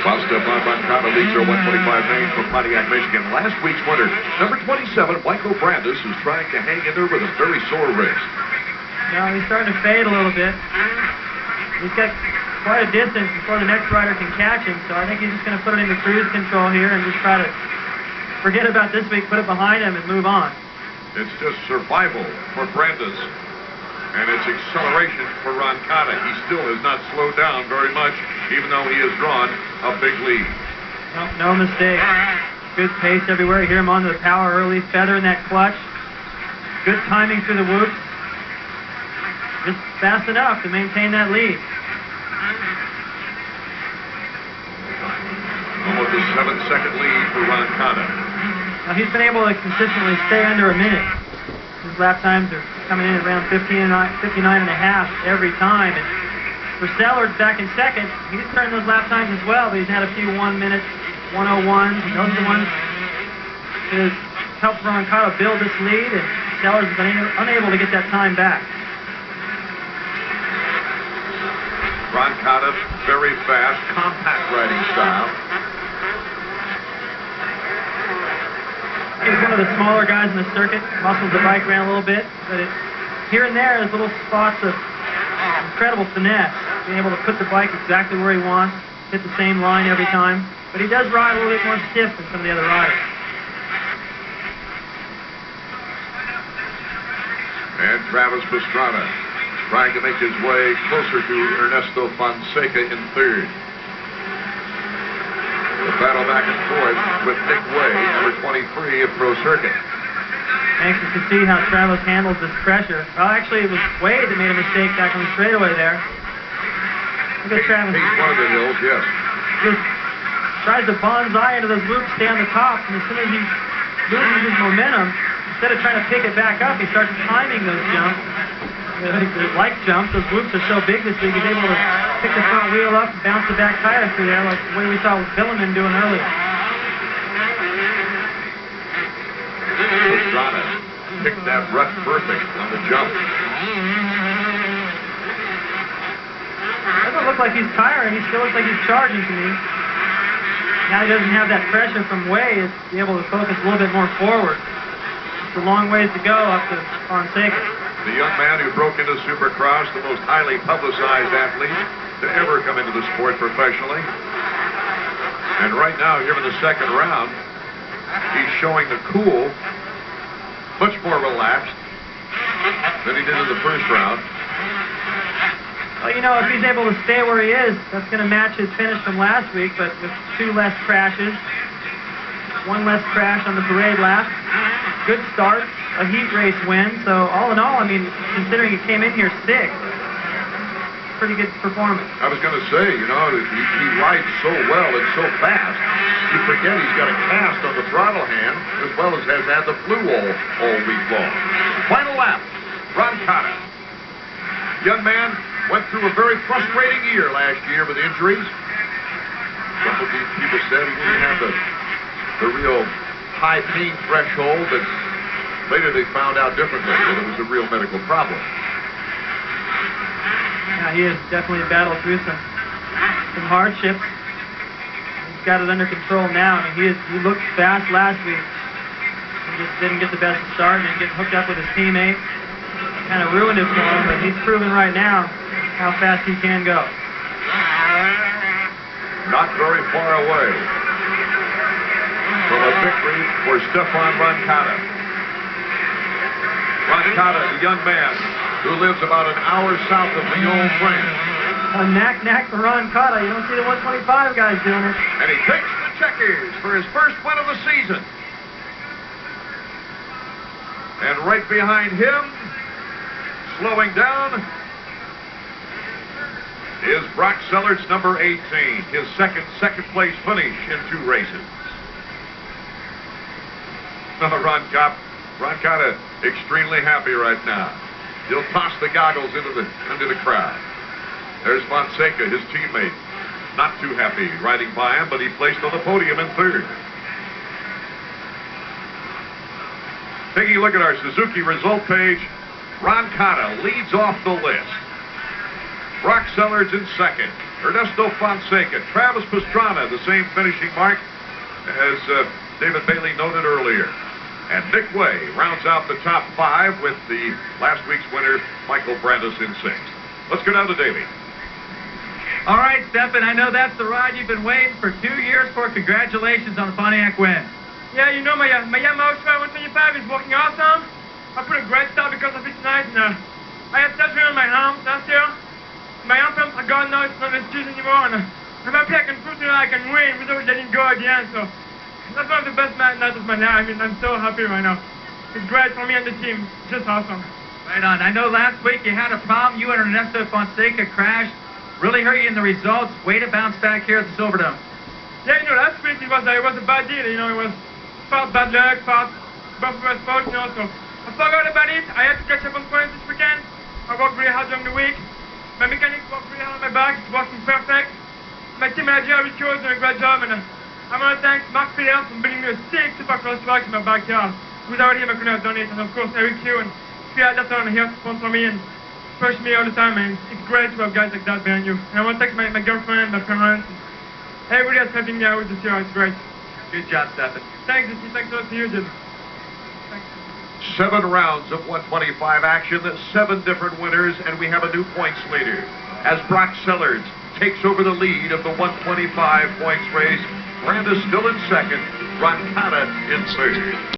While Stephane Roncada leads our 125 main from Pontiac, Michigan. Last week's winner, number 27, Michael Brandis, is trying to hang in there with a very sore wrist. Now he's starting to fade a little bit. He's got quite a distance before the next rider can catch him, so I think he's just going to put it into cruise control here and just try to forget about this week, put it behind him, and move on. It's just survival for Brandis, and it's acceleration for Roncada. He still has not slowed down very much, even though he has drawn a big lead. No mistake. Good pace everywhere. You hear him onto the power early, feathering that clutch. Good timing through the whoops. Just fast enough to maintain that lead. Almost a 7-second lead for Roncada. Now he's been able to consistently stay under a minute. His lap times are coming in around 59 and a half every time. And for Sellards back in second, he's turned those lap times as well, but he's had a few 1 minute 101s. Those are the ones that have helped Roncada build this lead, and Sellards has been unable to get that time back. Roncada, very fast, compact riding style. He's one of the smaller guys in the circuit, muscles the bike around a little bit, but here and there there's little spots of incredible finesse, being able to put the bike exactly where he wants, hit the same line every time, but he does ride a little bit more stiff than some of the other riders. And Travis Pastrana trying to make his way closer to Ernesto Fonseca in third. The battle back and forth with Nick Way, number 23 of Pro Circuit. Anxious to see how Travis handles this pressure. Well, actually, it was Wade that made a mistake back on the straightaway there. Look at Travis. He's one of the hills, yes. Just tries to bonsai into those loops, stay on the top, and as soon as he loses his momentum, instead of trying to pick it back up, he starts timing those jumps. Like jumps, those loops are so big this week, he's able to pick the front wheel up and bounce the back tire through there, like the way we saw Villeman doing earlier. Pastrana picked that rut perfect on the jump. Doesn't look like he's tiring. He still looks like he's charging to me. Now he doesn't have that pressure from Way. He's be able to focus a little bit more forward. It's a long ways to go up to Fonseca. The young man who broke into Supercross, the most highly publicized athlete to ever come into the sport professionally. And right now, here in the second round, he's showing the cool, much more relaxed than he did in the first round. Well, you know, if he's able to stay where he is, that's going to match his finish from last week, but with 2 less crashes, 1 less crash on the parade lap, good start, a heat race win. So all in all, I mean, considering he came in here 6th, pretty good performance. I was going to say, you know, he rides so well and so fast, you forget he's got a cast on the throttle hand, as well as has had the flu all week long. Final lap, Roncada. Young man went through a very frustrating year last year with injuries. Some of these people said he didn't have the real high pain threshold, but later they found out differently that it was a real medical problem. Yeah, he has definitely battled through some hardships. He's got it under control now. I mean, he looked fast last week. He just didn't get the best start and getting hooked up with his teammate. Kind of ruined it for him, but he's proven right now how fast he can go. Not very far away from a victory for Stephane Roncada. Roncada, the young man who lives about an hour south of Lyon, France. A knack for Roncada. You don't see the 125 guys doing it. And he takes the checkers for his first win of the season. And right behind him, slowing down, is Brock Sellards, number 18. His second place finish in 2 races. Roncada extremely happy right now. He'll toss the goggles into the crowd. There's Fonseca, his teammate. Not too happy riding by him, but he placed on the podium in 3rd. Taking a look at our Suzuki result page, Roncada leads off the list. Brock Sellards in 2nd. Ernesto Fonseca. Travis Pastrana, the same finishing mark as David Bailey noted earlier. And Nick Way rounds out the top 5 with the last week's winner, Michael Brandis, in 6th. Let's go down to Davey. All right, Stephane, I know that's the ride you've been waiting for 2 years for. Congratulations on the Pontiac win. Yeah, you know, my Yamaha 125 is working awesome. I put a great start because of it tonight, and I had surgery on my arm last year. My arm pumps are gone now, it's not an excuse anymore, and I'm happy I can prove tonight I can win without letting go at the end, so that's one of the best nights of my life. I mean, I'm so happy right now. It's great for me and the team, it's just awesome. Right on. I know last week you had a problem. You and Ernesto Fonseca crashed. Really hurt you in the results. Way to bounce back here at the Silverdome. Yeah, you know, last week it was a bad deal. You know, it was part bad luck, part both of us fault, you know, so I forgot about it. I had to catch up on points this weekend. I worked really hard during the week. My mechanics worked really hard on my back. It's working perfect. My team manager, Ricky, is doing a great job, and I want to thank Mark Peters for building me a 6 Supercross track in my backyard. Without him, I couldn't have done it. And of course, Eric Q and Phil Adderton here to sponsor me and push me all the time, and it's great to have guys like that behind you. And I want to thank my girlfriend, my parents, everybody that's helping me out this year. It's great. Good job, Stephane. Thanks, thanks a lot to you, Jim. 7 rounds of 125 action, 7 different winners, and we have a new points leader as Brock Sellards takes over the lead of the 125 points race. Brandis still in 2nd, Roncada in 3rd.